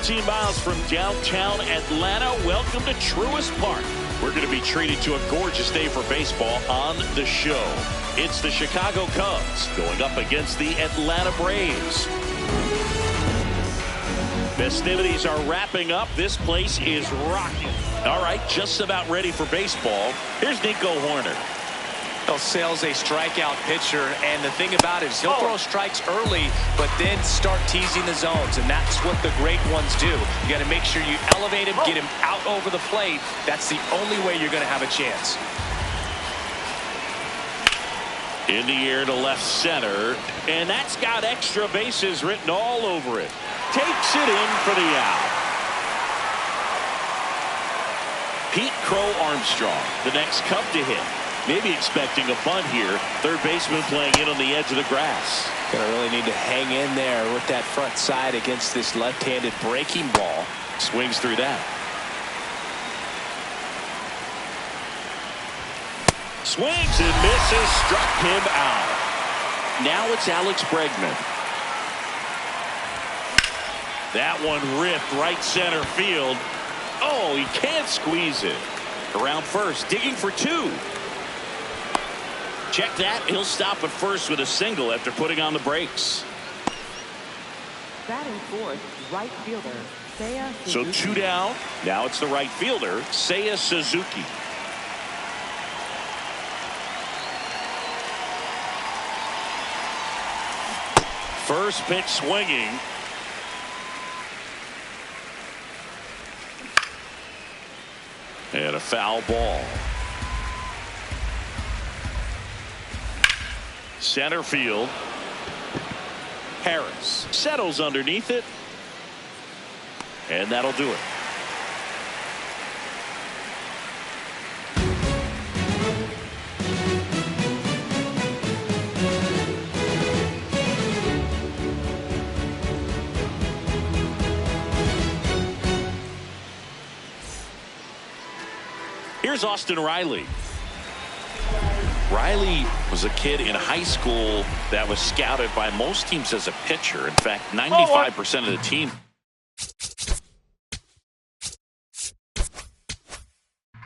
15 miles from downtown Atlanta. Welcome to Truist Park. We're going to be treated to a gorgeous day for baseball on the show. It's the Chicago Cubs going up against the Atlanta Braves. Festivities are wrapping up. This place is rocking. All right, just about ready for baseball. Here's Nico Hoerner. Sale's a strikeout pitcher, and the thing about it is he'll throw strikes early, but then start teasing the zones, and that's what the great ones do. You got to make sure you elevate him, get him out over the plate. That's the only way you're going to have a chance. In the air to left center, and that's got extra bases written all over it. Takes it in for the out. Pete Crow Armstrong, the next Cub to hit. Maybe expecting a bunt here. Third baseman playing in on the edge of the grass. Gonna really need to hang in there with that front side against this left-handed breaking ball. Swings through that. Swings and misses. Struck him out. Now it's Alex Bregman. That one ripped right center field. Oh, he can't squeeze it. Around first, digging for two. Check that. He'll stop at first with a single after putting on the brakes. Batting fourth, right fielder, Seiya Suzuki. So two down. Now it's the right fielder, Seiya Suzuki. First pitch swinging. And a foul ball. Center field. Harris settles underneath it. And that'll do it. Here's Austin Riley. Riley was a kid in high school that was scouted by most teams as a pitcher. In fact, 95% of the team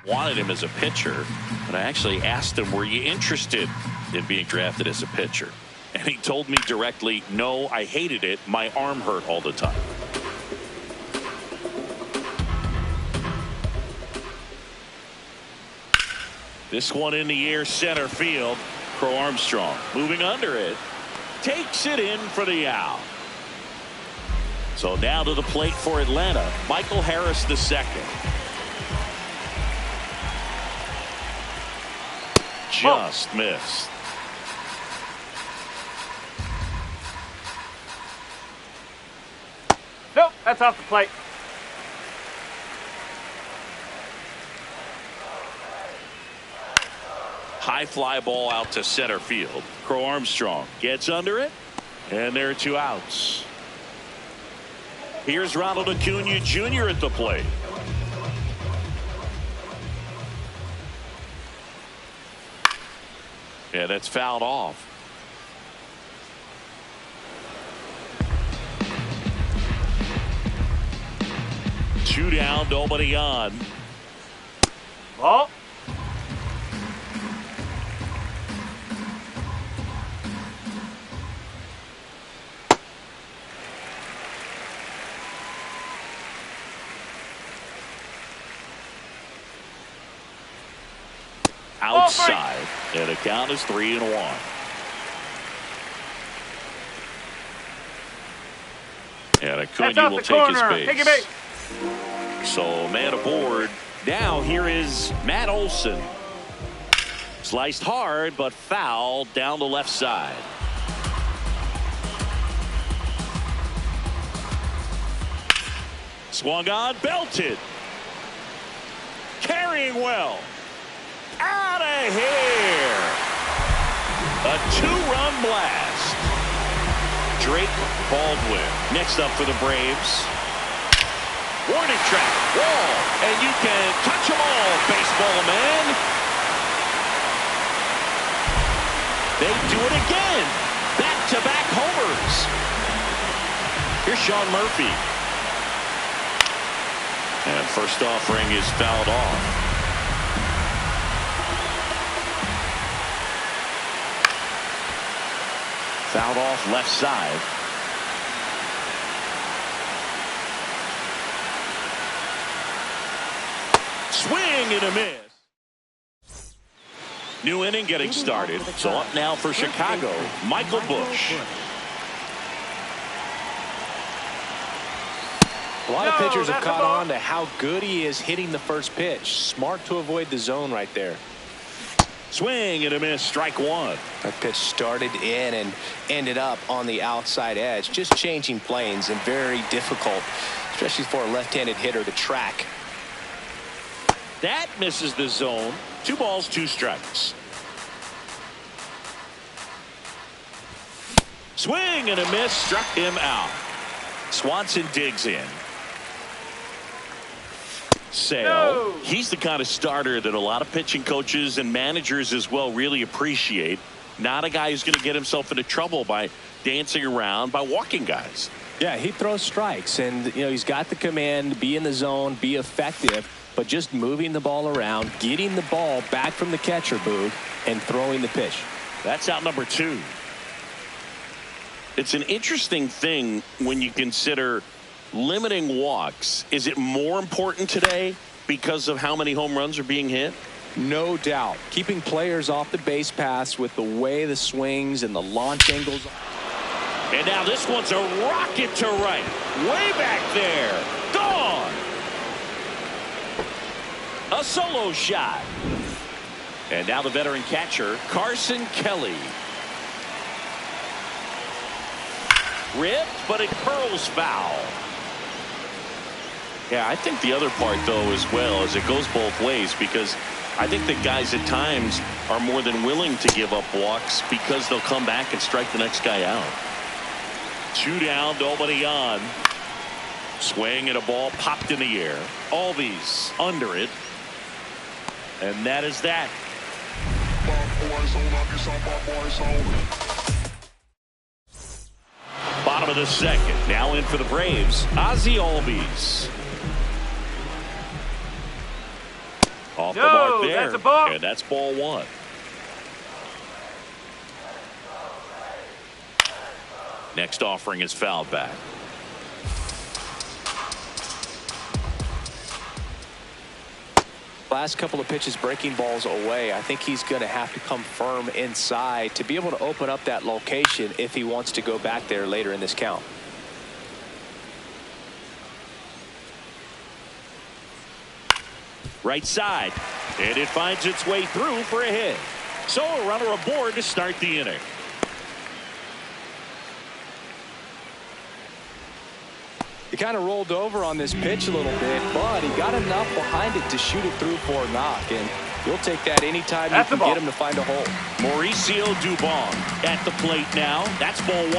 wanted him as a pitcher. But I actually asked him, were you interested in being drafted as a pitcher? And he told me directly, no, I hated it. My arm hurt all the time. This one in the air, center field. Crow Armstrong moving under it. Takes it in for the out. So now to the plate for Atlanta, Michael Harris the second. Just missed. Nope, that's off the plate. High fly ball out to center field. Crow Armstrong gets under it, and there are two outs. Here's Ronald Acuna Jr. at the plate. Yeah, that's fouled off. Two down, nobody on. Ball. Outside, and the count is 3-1. And Acuna will take his base. Take your base. So man aboard. Now here is Matt Olson. Sliced hard, but foul down the left side. Swung on, belted. Carrying well. Out of here. A two-run blast. Drake Baldwin next up for the Braves. Warning track, wall, and you can touch them all, baseball man. They do it again. Back-to-back homers. Here's Sean Murphy. And first offering is fouled off. Fouled off left side. Swing and a miss. New inning getting started. So up now for Chicago, Michael Busch. A lot of pitchers have caught on to how good he is hitting the first pitch. Smart to avoid the zone right there. Swing and a miss, strike one. That pitch started in and ended up on the outside edge. Just changing planes and very difficult, especially for a left-handed hitter to track. That misses the zone. 2 balls, 2 strikes. Swing and a miss, struck him out. Swanson digs in. Sale. He's the kind of starter that a lot of pitching coaches and managers as well really appreciate. Not a guy who's going to get himself into trouble by dancing around, by walking guys. Yeah, he throws strikes, and he's got the command, be in the zone, be effective, but just moving the ball around, getting the ball back from the catcher, Boog, and throwing the pitch. That's out number 2. It's an interesting thing when you consider limiting walks. Is it more important today because of how many home runs are being hit? No doubt. Keeping players off the base paths with the way the swings and the launch angles. And now this one's a rocket to right. Way back there. Gone. A solo shot. And now the veteran catcher, Carson Kelly. Ripped, but it curls foul. Yeah, I think the other part, though, as well, is it goes both ways, because I think that guys at times are more than willing to give up walks because they'll come back and strike the next guy out. 2 down, nobody on. Swing and a ball popped in the air. Albies under it. And that is that. Bottom of the second. Now in for the Braves, Ozzie Albies. Off the mark there. That's a ball. And that's ball 1. Next offering is fouled back. Last couple of pitches breaking balls away. I think he's going to have to come firm inside to be able to open up that location if he wants to go back there later in this count. Right side. And it finds its way through for a hit. So a runner aboard to start the inning. He kind of rolled over on this pitch a little bit, but he got enough behind it to shoot it through for a knock, and you'll take that anytime you can get him to find a hole. Mauricio Dubon at the plate now. That's ball 1.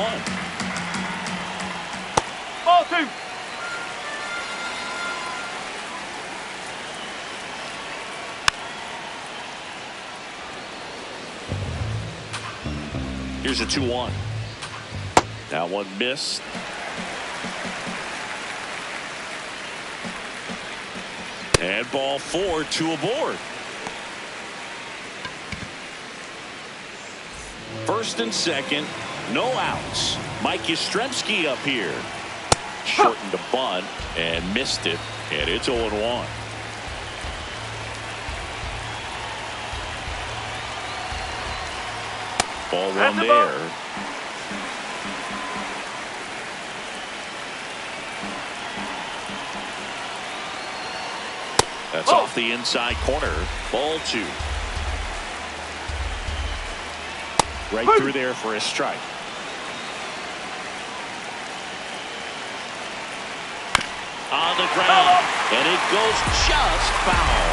Ball 2. Here's a 2-1. That one missed. And ball 4, 2 aboard. First and second, no outs. Mike Yastrzemski up here. Shortened a bunt and missed it. And it's 0-1. Ball 1 there. That's off the inside corner. Ball 2. Right through there for a strike. On the ground. And it goes just foul.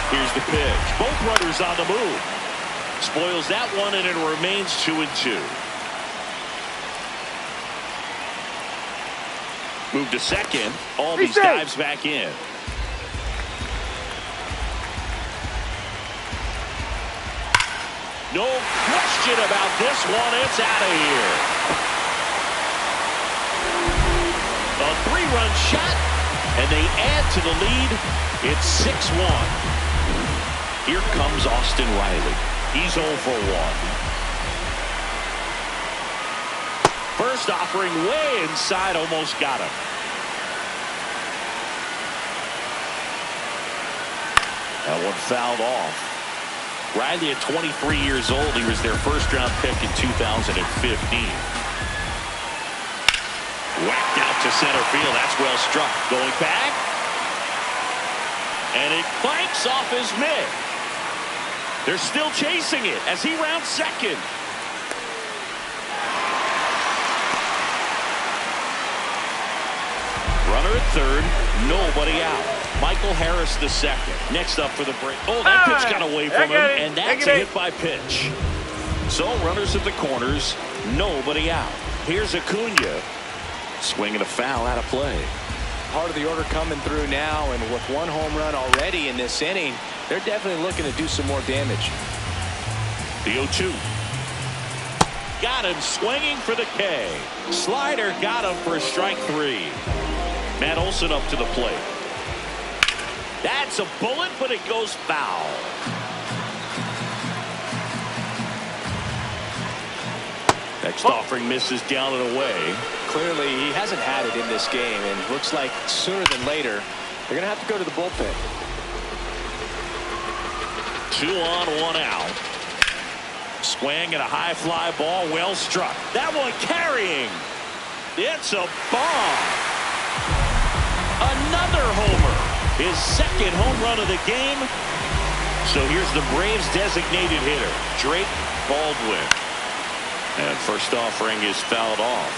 Here's the pitch. Both runners on the move. Spoils that one, and it remains 2-2. Move to second. Albies dives back in. No question about this one. It's out of here. A 3-run shot And they add to the lead. It's 6-1. Here comes Austin Riley. He's 0 for 1. First offering way inside, almost got him. That one fouled off. Riley at 23 years old. He was their first-round pick in 2015. Whacked out to center field. That's well struck. Going back. And it clanks off his mitt. They're still chasing it as he rounds second. Runner at third. Nobody out. Michael Harris the second. Next up for the break. Oh, that pitch got away from him, and that's a hit by pitch. So runners at the corners. Nobody out. Here's Acuna. Swinging a foul out of play. Part of the order coming through now, and with one home run already in this inning, they're definitely looking to do some more damage. The 0-2. Got him swinging for the K. Slider got him for strike 3. Matt Olson up to the plate. That's a bullet, but it goes foul. Next offering misses down and away. Clearly, he hasn't had it in this game, and looks like sooner than later, they're going to have to go to the bullpen. 2 on, 1 out. Swing and a high fly ball, well struck. That one carrying. It's a bomb. Another homer. His second home run of the game. So here's the Braves' designated hitter, Drake Baldwin. And first offering is fouled off.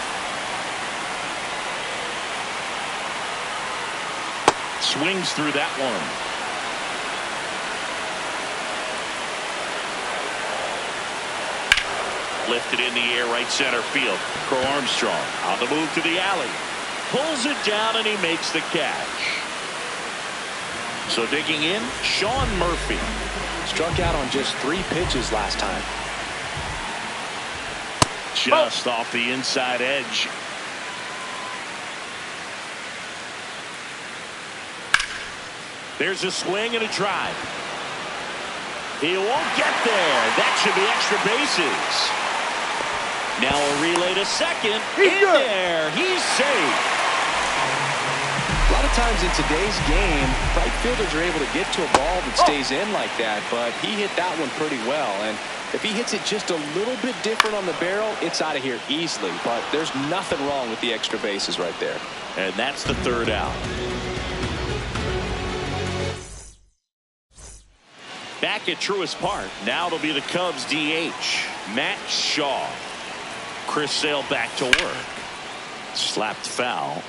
Swings through that one. Lifted in the air, right center field. Crow Armstrong on the move to the alley. Pulls it down and he makes the catch. So digging in, Sean Murphy. Struck out on just 3 pitches last time. Just off the inside edge. There's a swing and a drive. He won't get there. That should be extra bases. Now a relay to second. In there. He's safe. A lot of times in today's game, right fielders are able to get to a ball that stays in like that, but he hit that one pretty well. And if he hits it just a little bit different on the barrel, it's out of here easily. But there's nothing wrong with the extra bases right there. And that's the 3rd out. Back at Truist Park. Now it'll be the Cubs DH, Matt Shaw. Chris Sale back to work. Slapped foul.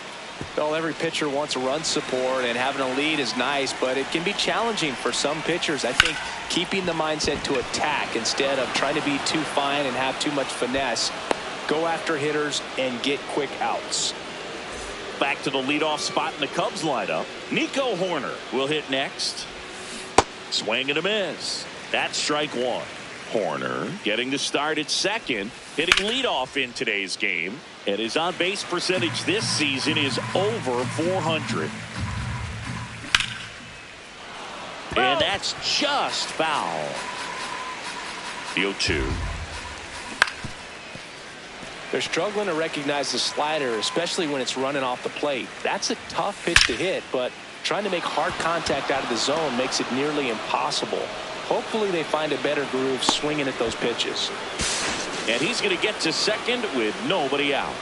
Well, every pitcher wants a run support, and having a lead is nice, but it can be challenging for some pitchers. I think keeping the mindset to attack instead of trying to be too fine and have too much finesse. Go after hitters and get quick outs. Back to the leadoff spot in the Cubs lineup. Nico Hoerner will hit next. Swing and a miss. That's strike 1. Hoerner getting the start at second, hitting leadoff in today's game. And his on-base percentage this season is over 400. And that's just foul. The 0-2. They're struggling to recognize the slider, especially when it's running off the plate. That's a tough pitch to hit, but trying to make hard contact out of the zone makes it nearly impossible. Hopefully they find a better groove swinging at those pitches. And he's going to get to second with nobody out.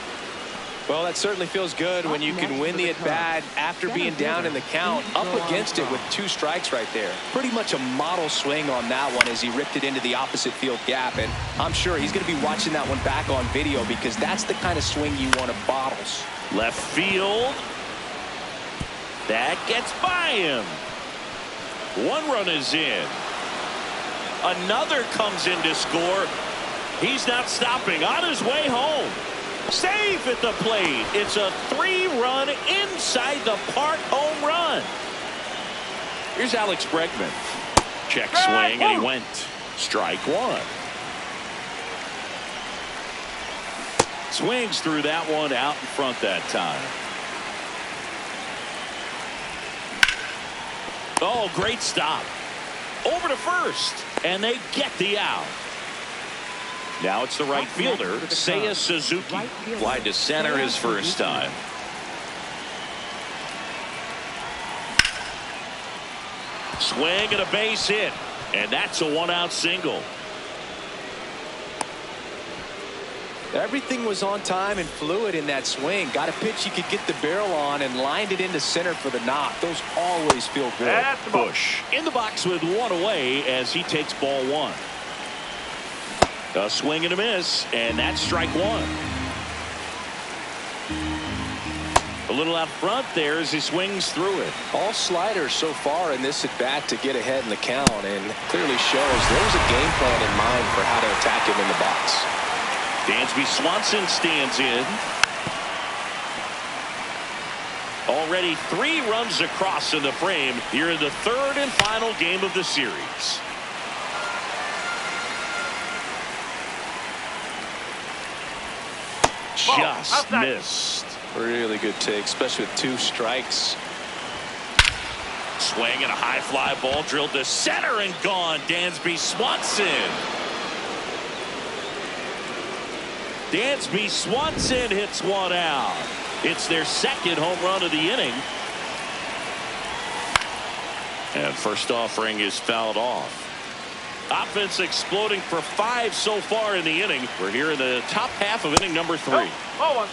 Well, that certainly feels good when you can win the at-bat after being down in the count, up against it with 2 strikes right there. Pretty much a model swing on that one as he ripped it into the opposite field gap, and I'm sure he's going to be watching that one back on video because that's the kind of swing you want to bottles. Left field. That gets by him. 1 run is in. Another comes in to score. He's not stopping. On his way home. Safe at the plate. It's a 3-run inside the park home run. Here's Alex Bregman. Check swing, and he went. Strike 1. Swings through that one out in front that time. Oh, great stop. Over to first, and they get the out. Now it's the right fielder, Seiya Suzuki. Fly to center his first time. Swing and a base hit, and that's a one-out single. Everything was on time and fluid in that swing. Got a pitch you could get the barrel on and lined it into center for the knock. Those always feel good. That's the ball. Bush in the box with one away as he takes ball one. A swing and a miss, and that's strike one. A little out front there as he swings through it. All sliders so far in this at bat to get ahead in the count, and clearly shows there was a game plan in mind for how to attack him in the box. Dansby Swanson stands in. Already 3 runs across in the frame here in the third and final game of the series. Just missed. Really good take, especially with 2 strikes. Swing and a high fly ball drilled to center and gone. Dansby Swanson. Dansby Swanson hits one out. It's their second home run of the inning. And first offering is fouled off. Offense exploding for 5 so far in the inning. We're here in the top half of inning number 3. Oh, one.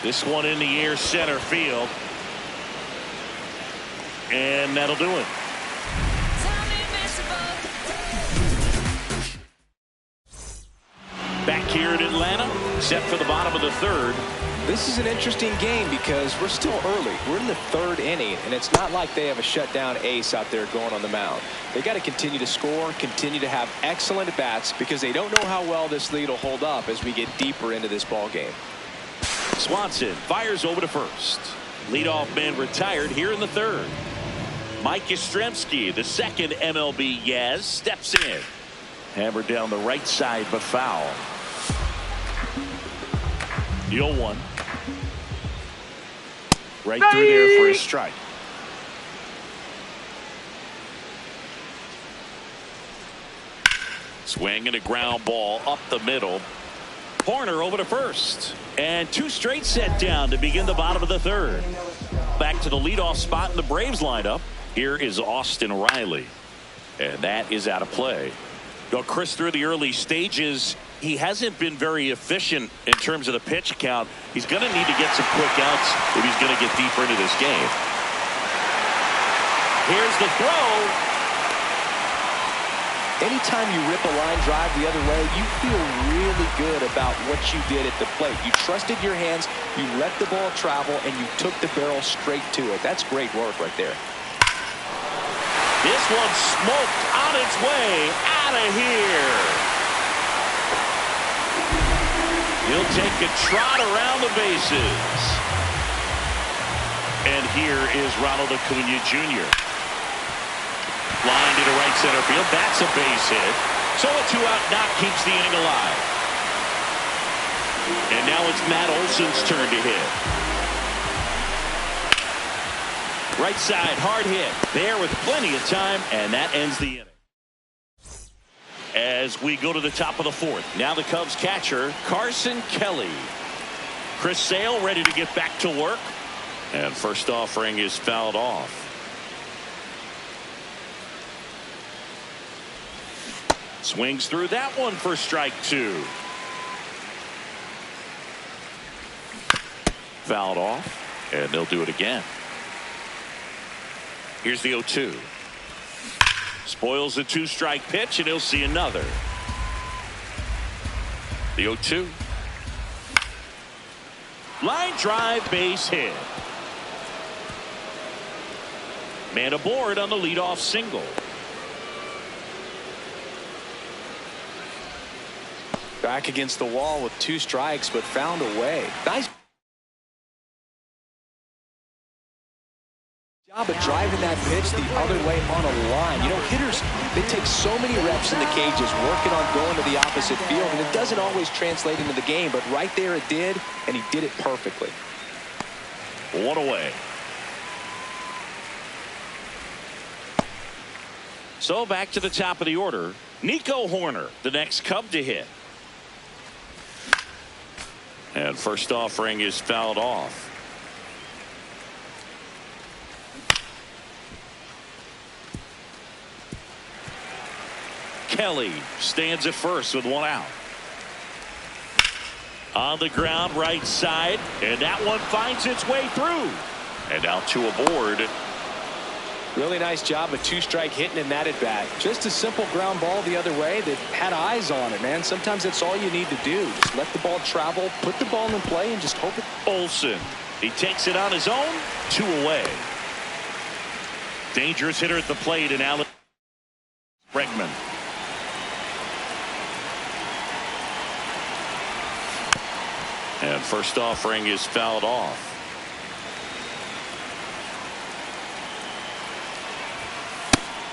This one in the air center field. And that'll do it. Back here in Atlanta, set for the bottom of the third. This is an interesting game because we're still early. We're in the 3rd inning, and it's not like they have a shutdown ace out there going on the mound. They got to continue to score, continue to have excellent at bats because they don't know how well this lead will hold up as we get deeper into this ball game. Swanson fires over to first. Leadoff man retired here in the third. Mike Yastrzemski, the second MLB Yaz, steps in. Hammered down the right side, but foul. The 0-1. Right through there for a strike. Swing and a ground ball up the middle. Horner over to first. And 2 straight set down to begin the bottom of the third. Back to the leadoff spot in the Braves lineup. Here is Austin Riley. And that is out of play. Well, Chris, through the early stages, he hasn't been very efficient in terms of the pitch count. He's going to need to get some quick outs if he's going to get deeper into this game. Here's the throw. Anytime you rip a line drive the other way, you feel really good about what you did at the plate. You trusted your hands, you let the ball travel, and you took the barrel straight to it. That's great work right there. This one smoked on its way out of here. He'll take a trot around the bases. And here is Ronald Acuna Jr. Line to right center field. That's a base hit. So a 2-out knock keeps the inning alive. And now it's Matt Olson's turn to hit. Right side, hard hit. There with plenty of time, and that ends the inning. As we go to the top of the 4th. Now the Cubs catcher, Carson Kelly. Chris Sale ready to get back to work. And first offering is fouled off. Swings through that one for strike 2. Fouled off, and they'll do it again. Here's the 0-2. Spoils the 2-strike pitch, and he'll see another. The 0-2. Line drive, base hit. Man aboard on the leadoff single. Back against the wall with 2 strikes, but found a way. Nice But driving that pitch the other way on a line. You know, hitters, they take so many reps in the cages working on going to the opposite field, and it doesn't always translate into the game, but right there it did, and he did it perfectly. 1 away. So back to the top of the order. Nico Hoerner, the next Cub to hit. And first offering is fouled off. Kelly stands at first with 1 out. On the ground right side, and that one finds its way through. And now 2 aboard. Really nice job of 2-strike hitting in that at bat. Just a simple ground ball the other way that had eyes on it, man. Sometimes that's all you need to do. Just let the ball travel, put the ball in play, and just hope it. Olson, he takes it on his own. 2 away. Dangerous hitter at the plate, and Alex Bregman. And first offering is fouled off.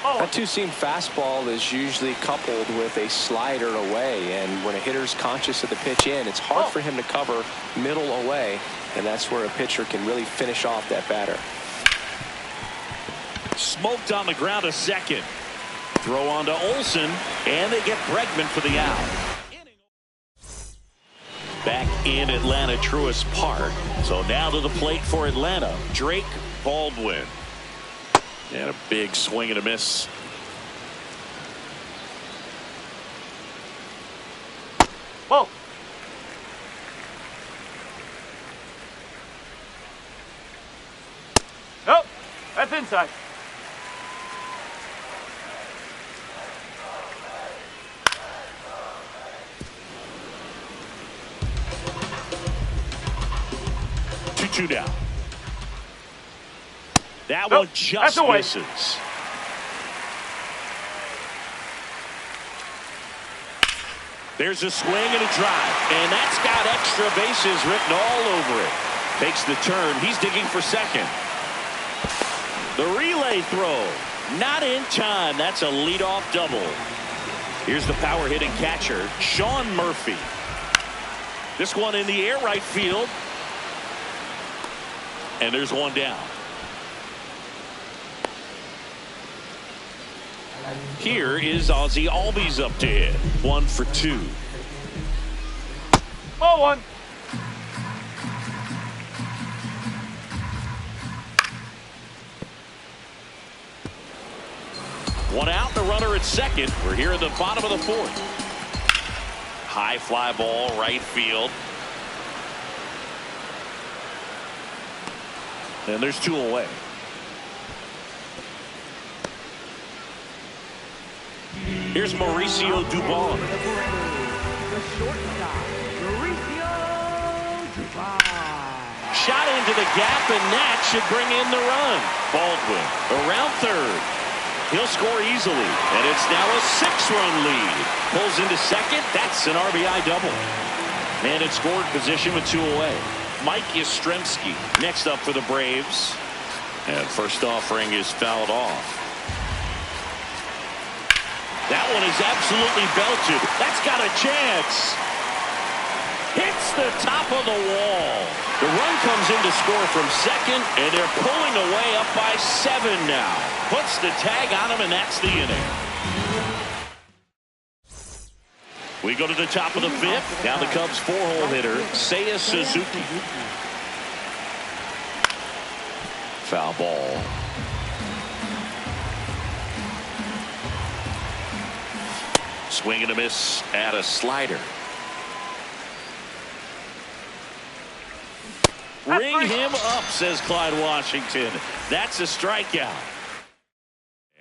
That two-seam fastball is usually coupled with a slider away, and when a hitter's conscious of the pitch in, it's hard for him to cover middle away, and that's where a pitcher can really finish off that batter. Smoked on the ground a second. Throw on to Olson, and they get Bregman for the out. Back in Atlanta Truist Park. So now to the plate for Atlanta, Drake Baldwin. And a big swing and a miss. Whoa. Nope. That's inside. Two down. That one just misses. There's a swing and a drive, and that's got extra bases written all over it. Takes the turn. He's digging for second. The relay throw, not in time. That's a leadoff double. Here's the power hitting catcher, Sean Murphy. This one in the air right field. And there's 1 down. Here is Ozzie Albies up to hit. 1 for 2. Ball 1. One out, the runner at second. We're here at the bottom of the 4th. High fly ball, right field. And there's 2 away. Here's Mauricio Dubon. Shot into the gap, and that should bring in the run. Baldwin around third. He'll score easily, and it's now a 6-run lead. Pulls into second. That's an RBI double. And in scored position with 2 away. Mike Yastrzemski next up for the Braves. And first offering is fouled off. That one is absolutely belted. That's got a chance. Hits the top of the wall. The run comes in to score from second, and they're pulling away up by 7 now. Puts the tag on him, and that's the inning. We go to the top of the 5th. Now the Cubs 4-hole hitter, Seiya Suzuki. Foul ball. Swing and a miss at a slider. Ring him up, says Clyde Washington. That's a strikeout.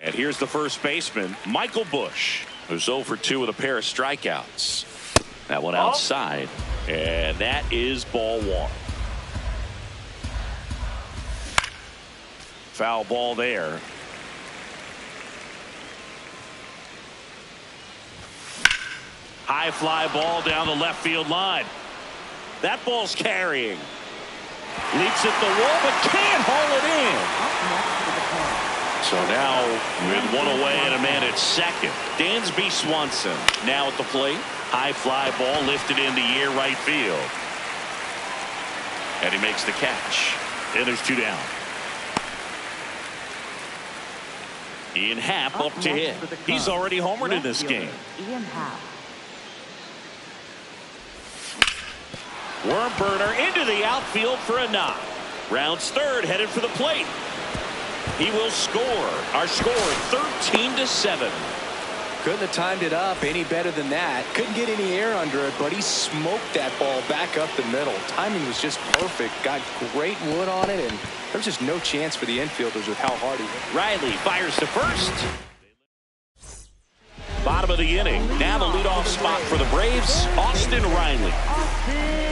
And here's the first baseman, Michael Busch, who's 0 for 2 with a pair of strikeouts. That one outside, and that is ball 1. Foul ball there. High fly ball down the left field line. That ball's carrying. Leaps at the wall, but can't haul it in. Up next for the play. So now with one away and a man at second. Dansby Swanson now at the plate. High fly ball lifted in the air right field. And he makes the catch. And there's 2 down. Ian Happ up to hit. He's already homered in this game. Ian Happ. Worm burner into the outfield for a knock. Rounds third, headed for the plate. He will score. Our score 13-7. Couldn't have timed it up any better than that. Couldn't get any air under it, but he smoked that ball back up the middle. Timing was just perfect. Got great wood on it, and there's just no chance for the infielders with how hard he hit. Riley fires to first. Bottom of the inning. Now the leadoff spot for the Braves, Austin Riley. Austin